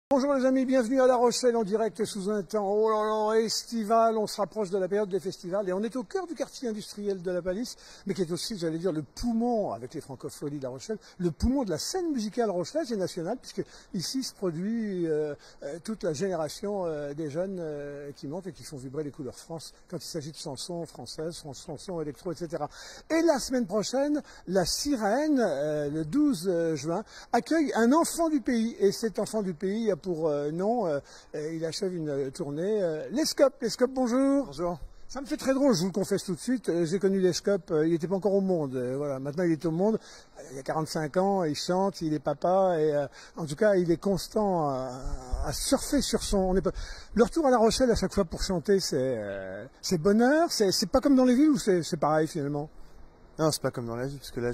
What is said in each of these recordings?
Bonjour les amis, bienvenue à La Rochelle en direct sous un temps, oh là là, estival, on se rapproche de la période des festivals et on est au cœur du quartier industriel de la Palisse, mais qui est aussi, j'allais dire, le poumon, avec les francopholies de La Rochelle, le poumon de la scène musicale rochelaise et nationale, puisque ici se produit toute la génération des jeunes qui montent et qui font vibrer les couleurs France quand il s'agit de chansons françaises, chansons électro, etc. Et la semaine prochaine, la Sirène, le 12 juin, accueille un enfant du pays, et cet enfant du pays a pour nom, il achève une tournée. Lescope, bonjour. Bonjour. Ça me fait très drôle, je vous le confesse tout de suite. J'ai connu Lescope, il n'était pas encore au monde. Voilà, maintenant il est au monde. Il y a 45 ans, il chante, il est papa, et en tout cas il est constant à surfer sur son. Le retour à La Rochelle à chaque fois pour chanter, c'est bonheur. C'est pas comme dans les villes ou c'est pareil finalement. Non, c'est pas comme dans la vie, parce que là,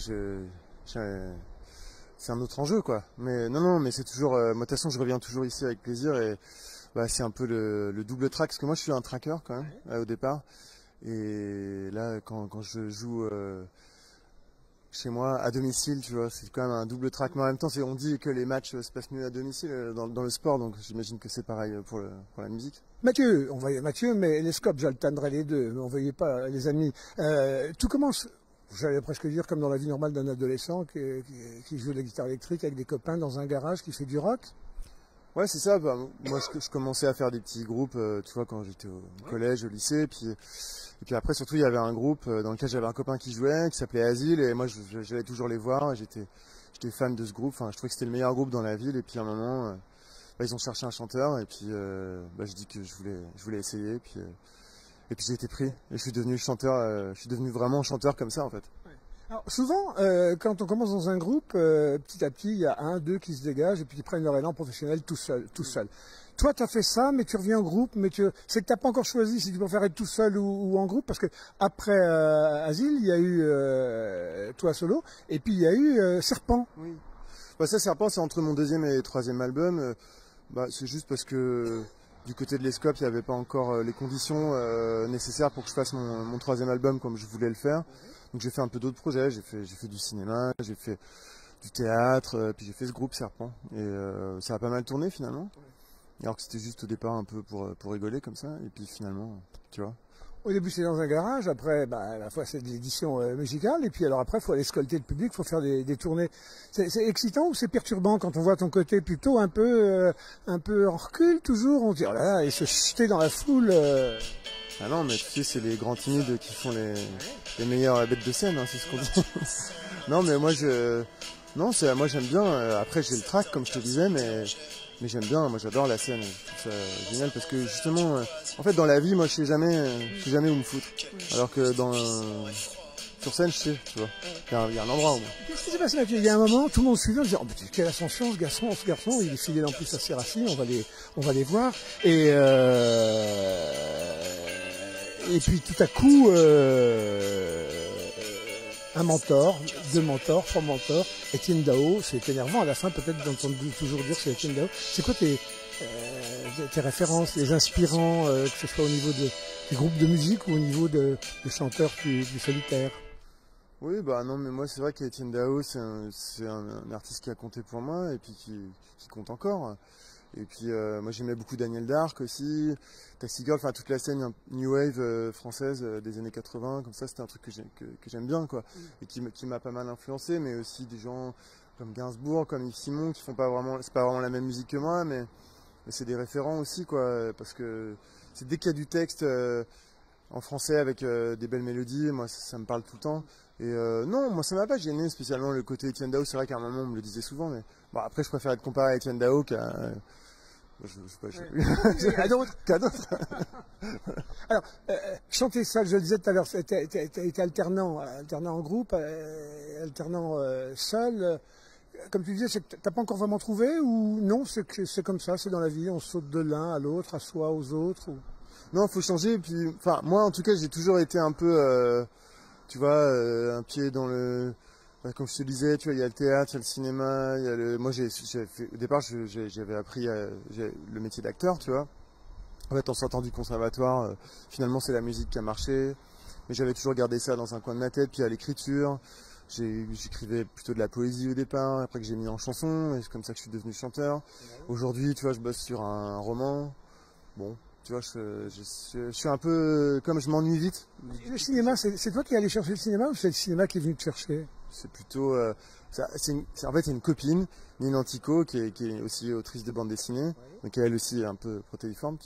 c'est un autre enjeu, quoi. Mais non, mais c'est toujours. Moi, de toute façon, je reviens toujours ici avec plaisir et bah, c'est un peu le double track, parce que moi, je suis un tracker quand même au départ. Et là, quand je joue chez moi à domicile, tu vois, c'est quand même un double track. Mais en même temps, on dit que les matchs se passent mieux à domicile dans le sport, donc j'imagine que c'est pareil pour la musique. Mathieu, on voyait Mathieu, mais Lescope, j'alternerai les deux. On voyait pas les amis. Tout commence. J'allais presque dire comme dans la vie normale d'un adolescent qui joue de la guitare électrique avec des copains dans un garage qui fait du rock. Ouais, c'est ça. Bah, moi, je commençais à faire des petits groupes, tu vois, quand j'étais au collège, au lycée. Et puis après, surtout, il y avait un groupe dans lequel j'avais un copain qui jouait, qui s'appelait Asile. Et moi, j'allais toujours les voir. J'étais fan de ce groupe. Enfin, je trouvais que c'était le meilleur groupe dans la ville. Et puis à un moment, bah, ils ont cherché un chanteur. Et puis, bah, je dis que je voulais essayer. Et puis j'ai été pris. Et je suis devenu chanteur. Je suis devenu vraiment chanteur comme ça, en fait. Alors, souvent, quand on commence dans un groupe, petit à petit, il y a un, deux qui se dégagent et puis ils prennent leur élan professionnel tout seul. Toi, tu as fait ça, mais tu reviens en groupe, c'est que tu n'as pas encore choisi si tu préfères être tout seul ou en groupe, parce que après Asile, il y a eu toi solo, et puis il y a eu Serpent. Oui. Bah, ça, Serpent, c'est entre mon deuxième et troisième album. Bah, c'est juste parce que du côté de Lescope, il n'y avait pas encore les conditions nécessaires pour que je fasse mon troisième album comme je voulais le faire. Donc j'ai fait un peu d'autres projets, j'ai fait du cinéma, j'ai fait du théâtre, puis j'ai fait ce groupe Serpent. Et ça a pas mal tourné finalement. Alors que c'était juste au départ un peu pour rigoler comme ça. Et puis finalement, tu vois. Au début, c'est dans un garage. Après, bah, à la fois, c'est de l'édition musicale. Et puis, alors après, il faut aller scolter le public, il faut faire des tournées. C'est excitant ou c'est perturbant quand on voit ton côté plutôt un peu en recul toujours? On se dit, oh là là, et se jeter dans la foule. Ah non, mais tu sais, c'est les grands timides qui font les meilleures bêtes de scène, hein, c'est ce qu'on dit. Non, mais moi, moi j'aime bien. Après, j'ai le track, comme je te disais, mais j'aime bien. Moi, j'adore la scène. Je trouve ça génial parce que justement, en fait, dans la vie, moi, je sais jamais où me foutre. Alors que sur scène, je sais, tu vois. Il y a un endroit au moins. Qu'est-ce qui s'est passé, Mathieu? Il y a un moment, tout le monde suivait, on disait, oh, mais quelle ascension, ce garçon, il est fidèle en plus à ses racines, on va les voir. Et puis tout à coup, un mentor, deux mentors, trois mentors, Étienne Dao, c'est énervant à la fin peut-être d'entendre toujours dire que c'est Étienne Dao. C'est quoi tes références, les inspirants, que ce soit au niveau des groupes de musique ou au niveau des chanteurs plus solitaires? Oui, bah non, mais moi c'est vrai qu'Étienne Dao, c'est un artiste qui a compté pour moi et puis qui compte encore. Et puis moi j'aimais beaucoup Daniel Dark aussi, Taxi Girl, enfin toute la scène New Wave française des années 80, comme ça c'était un truc que j'aime bien, quoi. Et qui m'a pas mal influencé, mais aussi des gens comme Gainsbourg, comme Yves Simon, qui font c'est pas vraiment la même musique que moi, mais c'est des référents aussi, quoi, parce que c'est dès qu'il y a du texte en français avec des belles mélodies, moi ça me parle tout le temps. Et non, moi ça m'a pas gêné spécialement le côté Étienne Dao, c'est vrai qu'à un moment on me le disait souvent, mais bon, après je préfère être comparé à Étienne Dao qu'à à d'autres. Alors, chanter seul, je le disais tout à l'heure, t'es alternant en groupe, alternant seul. Comme tu disais, c'est que t'as pas encore vraiment trouvé ou non, c'est comme ça, c'est dans la vie, on saute de l'un à l'autre, à soi, aux autres. Non, faut changer. Et puis, enfin, moi en tout cas, j'ai toujours été un peu, tu vois, un pied dans le. Comme je te disais, tu vois, il y a le théâtre, il y a le cinéma, il y a moi, au départ, j'avais appris le métier d'acteur, tu vois. En fait, en sortant du conservatoire, finalement, c'est la musique qui a marché. Mais j'avais toujours gardé ça dans un coin de ma tête. Puis à l'écriture, j'écrivais plutôt de la poésie au départ, après que j'ai mis en chanson, et c'est comme ça que je suis devenu chanteur. Aujourd'hui, tu vois, je bosse sur un roman. Bon, tu vois, je suis un peu, comme je m'ennuie vite. Et le cinéma, c'est toi qui es allé chercher le cinéma ou c'est le cinéma qui est venu te chercher? C'est plutôt, en fait, c'est une copine, Nina Antico, qui est aussi autrice de bande dessinée, donc elle aussi un peu protéiforme,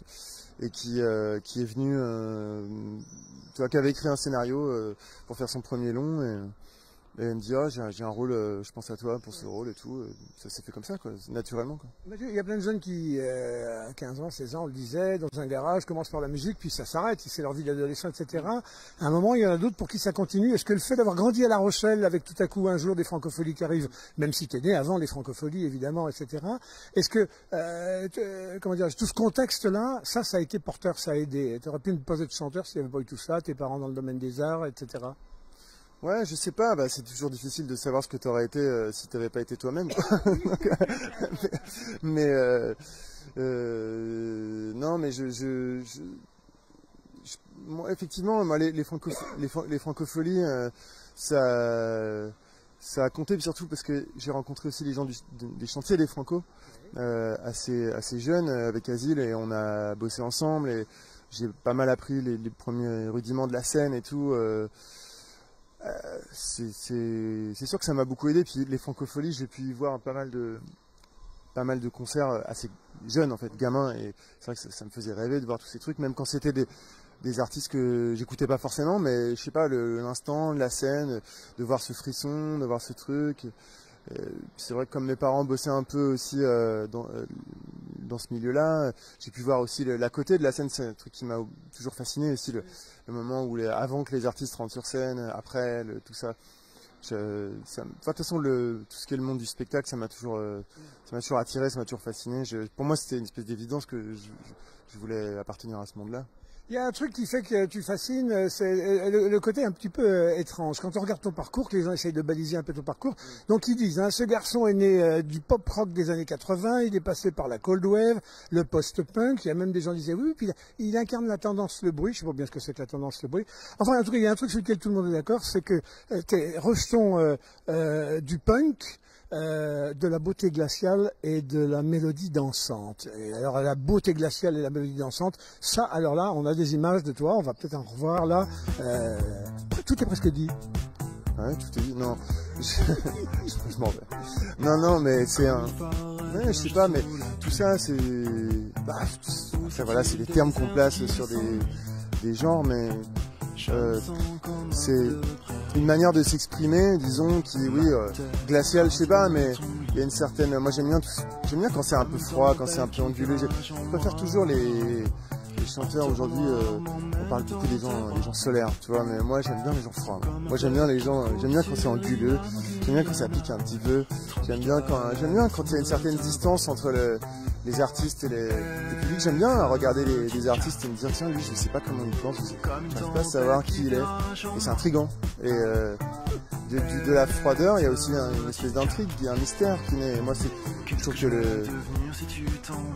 et qui est venue, tu vois, qui avait écrit un scénario pour faire son premier long, et elle me dit, ah, j'ai un rôle, je pense à toi pour ce rôle et tout. Ça s'est fait comme ça, quoi, naturellement, quoi. Il y a plein de jeunes qui, à 15 ans, 16 ans, on le disait, dans un garage, commencent par la musique, puis ça s'arrête, c'est leur vie d'adolescent, etc. À un moment, il y en a d'autres pour qui ça continue. Est-ce que le fait d'avoir grandi à La Rochelle, avec tout à coup un jour des francopholies qui arrivent, même si tu es né avant les francopholies, évidemment, etc., est-ce que, comment dire, tout ce contexte-là, ça a été porteur, ça a aidé. Tu aurais pu ne pas être chanteur s'il n'y avait pas eu tout ça, tes parents dans le domaine des arts, etc. Ouais, je sais pas, c'est toujours difficile de savoir ce que tu aurais été si tu n'avais pas été toi-même. mais non, mais moi, effectivement, moi, les francopholies, ça a compté, surtout parce que j'ai rencontré aussi les gens des chantiers des Franco, assez jeunes, avec Asile, et on a bossé ensemble, et j'ai pas mal appris les premiers rudiments de la scène et tout. C'est sûr que ça m'a beaucoup aidé. Puis les francopholies, j'ai pu y voir pas mal de concerts assez jeunes, en fait, gamins, et c'est vrai que ça me faisait rêver de voir tous ces trucs, même quand c'était des artistes que j'écoutais pas forcément, mais je sais pas, l'instant, la scène, de voir ce frisson, de voir ce truc. C'est vrai que comme mes parents bossaient un peu aussi dans ce milieu-là, j'ai pu voir aussi l'à côté de la scène. C'est un truc qui m'a toujours fasciné aussi, le moment où avant que les artistes rentrent sur scène, après, tout ça. De toute façon, tout ce qui est le monde du spectacle, ça m'a toujours attiré, ça m'a toujours fasciné. Pour moi, c'était une espèce d'évidence que je voulais appartenir à ce monde-là. Il y a un truc qui fait que tu fascines, c'est le côté un petit peu étrange. Quand on regarde ton parcours, que les gens essayent de baliser un peu ton parcours, donc ils disent, ce garçon est né du pop-rock des années 80, il est passé par la cold wave, le post-punk, il y a même des gens qui disaient oui, puis il incarne la tendance le bruit, je sais pas bien ce que c'est que la tendance le bruit. Enfin, en tout cas, il y a un truc sur lequel tout le monde est d'accord, c'est que t'es rejeton du punk, de la beauté glaciale et de la mélodie dansante. Et alors la beauté glaciale et la mélodie dansante, ça, alors là, on a des images de toi, on va peut-être en revoir là. Tout est presque dit. Ouais, tout est dit. Non, je m'en vais. Non, mais c'est un... Ouais, je sais pas, mais tout ça, c'est... voilà, c'est des termes qu'on place sur des genres, mais... c'est une manière de s'exprimer, disons, qui, oui, glaciale, je sais pas, mais il y a une certaine... Moi, j'aime bien quand c'est un peu froid, quand c'est un peu ondulé. Je préfère toujours les chanteurs aujourd'hui, on parle beaucoup des gens solaires, tu vois, mais moi, j'aime bien les gens froids. Moi, j'aime bien quand c'est anguleux, j'aime bien quand ça pique un petit peu, j'aime bien quand il y a une certaine distance entre les artistes et le public. J'aime bien regarder les artistes et me dire, tiens, lui, je sais pas comment il pense, je n'arrive pas à savoir qui il est, et c'est intriguant. Et de la froideur, il y a aussi une espèce d'intrigue, il y a un mystère qui naît. Et moi, je trouve que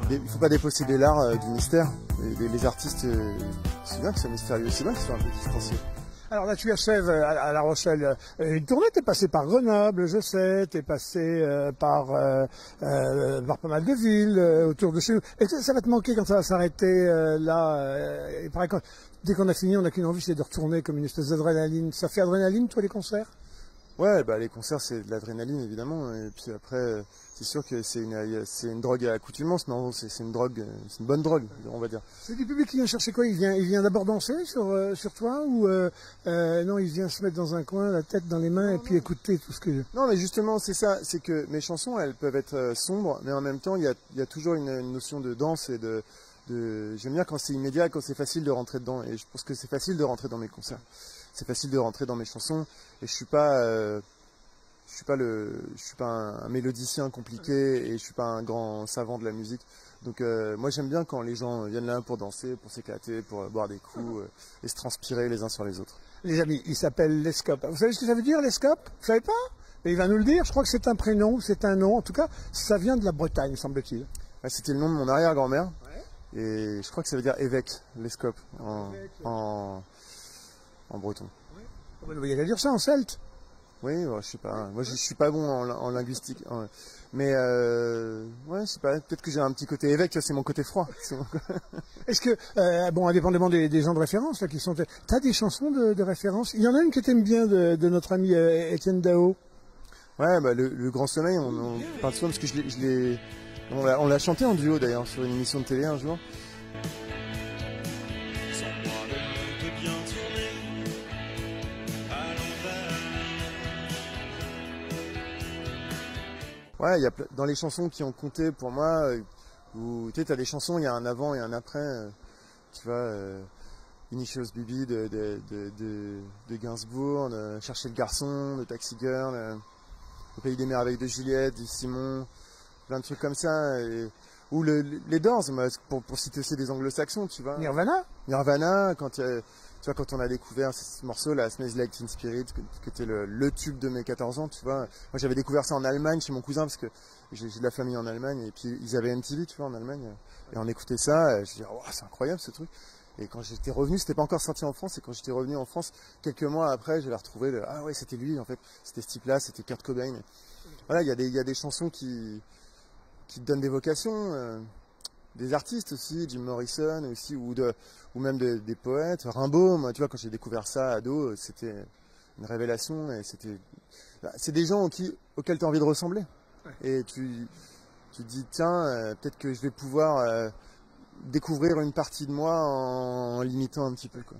il faut pas déposséder l'art du mystère. Les artistes, c'est bien qu'ils soient mystérieux, c'est bien qu'ils soient un peu distanciés. Alors là, tu achèves à La Rochelle une tournée, t'es passé par Grenoble, je sais, t'es passé par pas mal de villes autour de chez nous. Et ça va te manquer quand ça va s'arrêter là il paraît que dès qu'on a fini, on n'a qu'une envie, c'est de retourner comme une espèce d'adrénaline. Ça fait adrénaline, toi, les concerts? Ouais, les concerts, c'est de l'adrénaline, évidemment. Et puis après, c'est sûr que c'est une drogue à accoutumance, mais c'est une bonne drogue, on va dire. C'est du public qui vient chercher quoi? Il vient d'abord danser sur toi, ou non, il vient se mettre dans un coin, la tête dans les mains, et puis écouter tout ce que... Non, mais justement, c'est ça, c'est que mes chansons, elles peuvent être sombres, mais en même temps, il y a toujours une notion de danse et j'aime bien quand c'est immédiat, quand c'est facile de rentrer dedans, et je pense que c'est facile de rentrer dans mes concerts. C'est facile de rentrer dans mes chansons, et je suis pas un mélodicien compliqué, et je suis pas un grand savant de la musique. Donc moi j'aime bien quand les gens viennent là pour danser, pour s'éclater, pour boire des coups et se transpirer les uns sur les autres. Les amis, il s'appelle Lescope. Vous savez ce que ça veut dire, Lescope? Vous savez pas? Et il va nous le dire. Je crois que c'est un prénom, c'est un nom. En tout cas, ça vient de la Bretagne, semble-t-il. Ouais, c'était le nom de mon arrière-grand-mère. Ouais. Et je crois que ça veut dire évêque, Lescope, en breton. Ouais. Il y a qu'à dire ça en celte. Oui, je sais pas. Moi, je suis pas bon en linguistique. Mais ouais, je sais pas. Peut-être que j'ai un petit côté évêque. C'est mon côté froid. Est-ce que, bon, indépendamment des gens de référence là qui sont, t'as des chansons de référence? Il y en a une que t'aimes bien de notre ami Étienne Dao. Ouais, bah le Grand Sommeil, on parle souvent parce que on l'a chanté en duo d'ailleurs sur une émission de télé un jour. Ouais, il y a dans les chansons qui ont compté pour moi, où tu sais, t'as des chansons, il y a un avant et un après, tu vois, Initials BB de Gainsbourg, Chercher le garçon, de Taxi Girl, Au pays des merveilles de Juliette, du Simon, plein de trucs comme ça, ou les Doors, pour citer aussi des anglo-saxons, tu vois. Nirvana, quand quand on a découvert ce morceau-là, Smells Like Teen Spirit, qui était le tube de mes 14 ans, tu vois. Moi, j'avais découvert ça en Allemagne chez mon cousin, parce que j'ai de la famille en Allemagne, et puis ils avaient MTV, tu vois, en Allemagne, et on écoutait ça, et je disais, oh, c'est incroyable ce truc. Et quand j'étais revenu, c'était pas encore sorti en France, et quand j'étais revenu en France, quelques mois après, j'avais retrouvé ah ouais, c'était lui, en fait, c'était ce type-là, c'était Kurt Cobain. Voilà, il y a des chansons qui te donnent des vocations, des artistes aussi, Jim Morrison aussi, ou même des poètes. Rimbaud, moi, tu vois, quand j'ai découvert ça ado, c'était une révélation, et c'est des gens auxquels tu as envie de ressembler. Ouais. Et tu te dis, tiens, peut-être que je vais pouvoir découvrir une partie de moi en l'imitant un petit peu, quoi.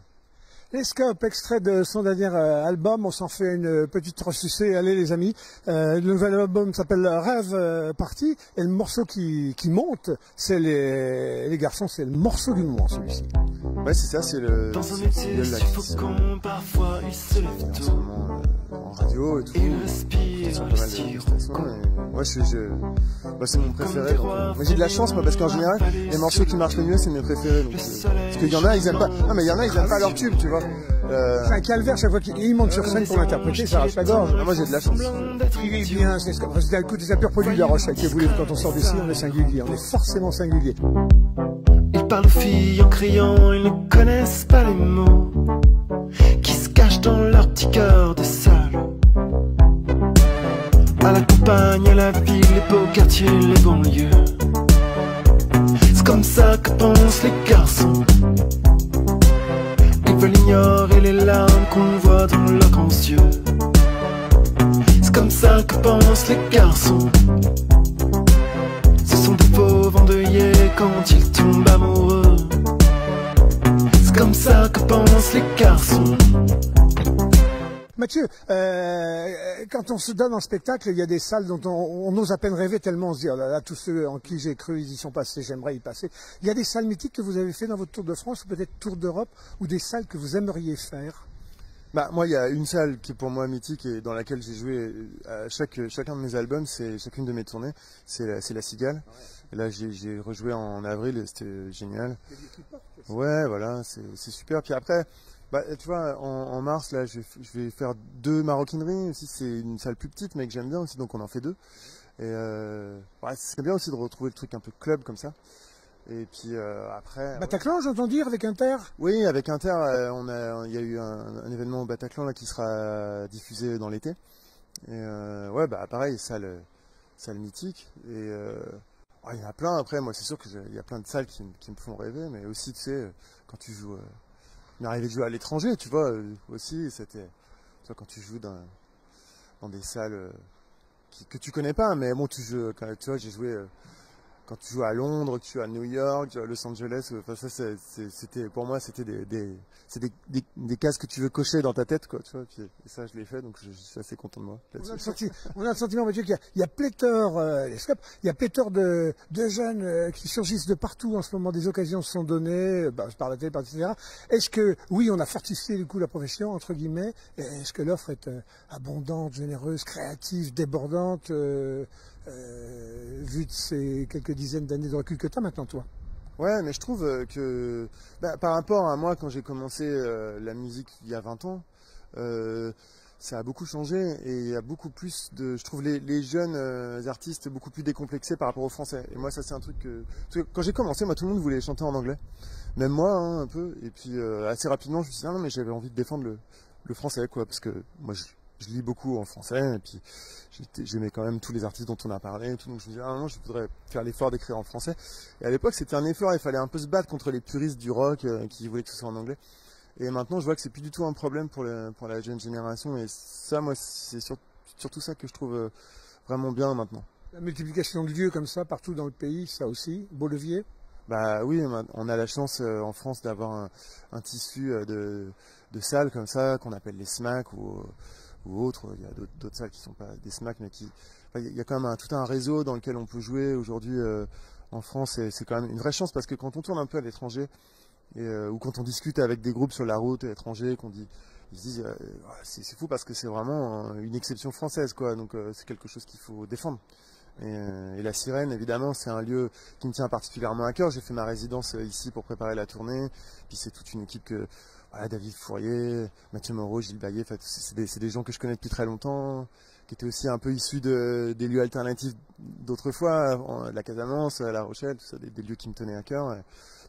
Les Scope, extrait de son dernier album, on s'en fait une petite ressucée, allez les amis. Le nouvel album s'appelle Rêve Party, et le morceau qui monte, c'est les garçons, c'est le morceau du moment, celui-ci. Ouais, c'est ça, c'est le... Dans un métier suffocant, parfois il se lève tôt. En radio et tout. Il respire le styroco. Ouais, c'est mon préféré. Moi, j'ai de la chance, moi, parce qu'en général, les morceaux qui marchent le mieux, c'est mes préférés. Donc, parce qu'il y en a, ils aiment pas. Non, mais il y en a, ils aiment pas leur tube, tu vois. C'est un calvaire chaque fois qu'il monte sur scène pour l'interpréter, ça arrache la gorge. Moi, j'ai de la chance. Il est bien, c'est ce que écoute, c'est un pur produit de La Rochelle. Que voulez-vous, quand on sort d'ici, on est singulier, on est forcément singulier. Ils parlent aux filles en criant, ils ne connaissent pas les mots qui se cachent dans leur petit cœur de salaud. À la campagne, à la ville, les beaux quartiers, les banlieues. C'est comme ça que pensent les garçons. Ils veulent ignorer les larmes qu'on voit dans leurs grands yeux. C'est comme ça que pensent les garçons. Ce sont des fauves endeuillés quand ils tombent amoureux. C'est comme ça que pensent les garçons. Mathieu, quand on se donne en spectacle, il y a des salles dont on ose à peine rêver tellement on se dit, oh là là, tous ceux en qui j'ai cru, ils y sont passés, j'aimerais y passer. Il y a des salles mythiques que vous avez fait dans votre Tour de France, ou peut-être Tour d'Europe, ou des salles que vous aimeriez faire? Bah, moi, il y a une salle qui est pour moi mythique et dans laquelle j'ai joué à chacun de mes albums, c'est chacune de mes tournées, c'est la Cigale. Et là, j'ai rejoué en avril et c'était génial. Ouais, voilà, c'est super. Puis après, bah, tu vois, en mars, là, je vais faire 2 maroquineries aussi. C'est une salle plus petite, mais que j'aime bien aussi, donc on en fait 2. Et ouais, c'est bien aussi de retrouver le truc un peu club comme ça. Et puis après... Bataclan, ouais. J'entends dire, avec Inter? Oui, avec Inter, il y a eu un événement au Bataclan là, qui sera diffusé dans l'été. Et ouais, bah pareil, salle mythique. Et il y en a plein après, moi c'est sûr qu'il y a plein de salles qui me font rêver, mais aussi, tu sais, quand tu joues... il m'est arrivé de jouer à l'étranger, tu vois, aussi, c'était... Tu vois, quand tu joues dans des salles que tu connais pas, mais bon, tu vois, j'ai joué... quand tu joues à Londres, que tu joues à New York, à Los Angeles, enfin ça, c'était pour moi, c'était des cases que tu veux cocher dans ta tête, quoi, tu vois. Puis, et ça, je l'ai fait, donc je suis assez content de moi. On a le sentiment, Mathieu, qu'il y a pléthore, il y a pléthore de jeunes qui surgissent de partout en ce moment. Des occasions se sont données, par la télé, etc. Est-ce que, oui, on a fortifié du coup la profession entre guillemets. Est-ce que l'offre est abondante, généreuse, créative, débordante? Vu de ces quelques dizaines d'années de recul que tu as maintenant, toi? Ouais, mais je trouve que par rapport à moi quand j'ai commencé la musique il y a 20 ans, ça a beaucoup changé et il y a beaucoup plus de... Je trouve les jeunes artistes beaucoup plus décomplexés par rapport aux Français. Et moi, ça c'est un truc que... Quand j'ai commencé, moi tout le monde voulait chanter en anglais. Même moi, hein, un peu. Et puis assez rapidement, je me suis dit, non, mais j'avais envie de défendre le français, quoi. Parce que moi, je lis beaucoup en français, et puis j'aimais quand même tous les artistes dont on a parlé, et tout, donc je me disais, non, je voudrais faire l'effort d'écrire en français. Et à l'époque, c'était un effort, il fallait un peu se battre contre les puristes du rock qui voulaient que ce soit en anglais. Et maintenant, je vois que c'est plus du tout un problème pour la jeune génération, et ça, moi, c'est surtout ça que je trouve vraiment bien maintenant. La multiplication de lieux comme ça, partout dans le pays, ça aussi, beau levier. Bah oui, on a la chance en France d'avoir un tissu de salles comme ça, qu'on appelle les SMAC ou autres. Il y a d'autres salles qui sont pas des SMAC, mais il y a quand même tout un réseau dans lequel on peut jouer aujourd'hui en France. Et c'est quand même une vraie chance parce que quand on tourne un peu à l'étranger, ou quand on discute avec des groupes sur la route étrangers, ils se disent c'est fou parce que c'est vraiment une exception française, quoi. Donc c'est quelque chose qu'il faut défendre. Et la Sirène, évidemment, c'est un lieu qui me tient particulièrement à cœur. J'ai fait ma résidence ici pour préparer la tournée. Puis c'est toute une équipe David Fourier, Mathieu Moreau, Gilles Baillet, c'est des gens que je connais depuis très longtemps, qui étaient aussi un peu issus des lieux alternatifs d'autrefois, la Casamance, La Rochelle, tout ça, des lieux qui me tenaient à cœur.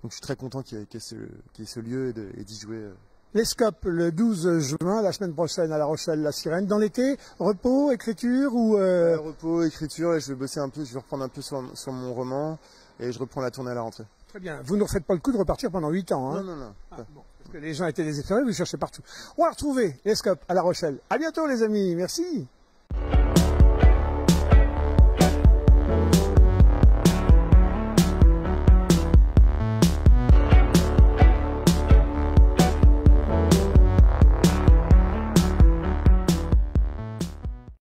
Donc je suis très content qu'il y ait ce lieu et d'y jouer. Les Scopes, le 12 juin, la semaine prochaine à La Rochelle, la Sirène. Dans l'été, repos, écriture ou repos, écriture, et je vais bosser un peu, je vais reprendre un peu sur mon roman, et je reprends la tournée à la rentrée. Très bien. Vous ne refaites pas le coup de repartir pendant 8 ans, hein? Non. Bon, parce que les gens étaient désespérés, vous cherchez partout. On va retrouver les Scopes à La Rochelle. À bientôt les amis, merci.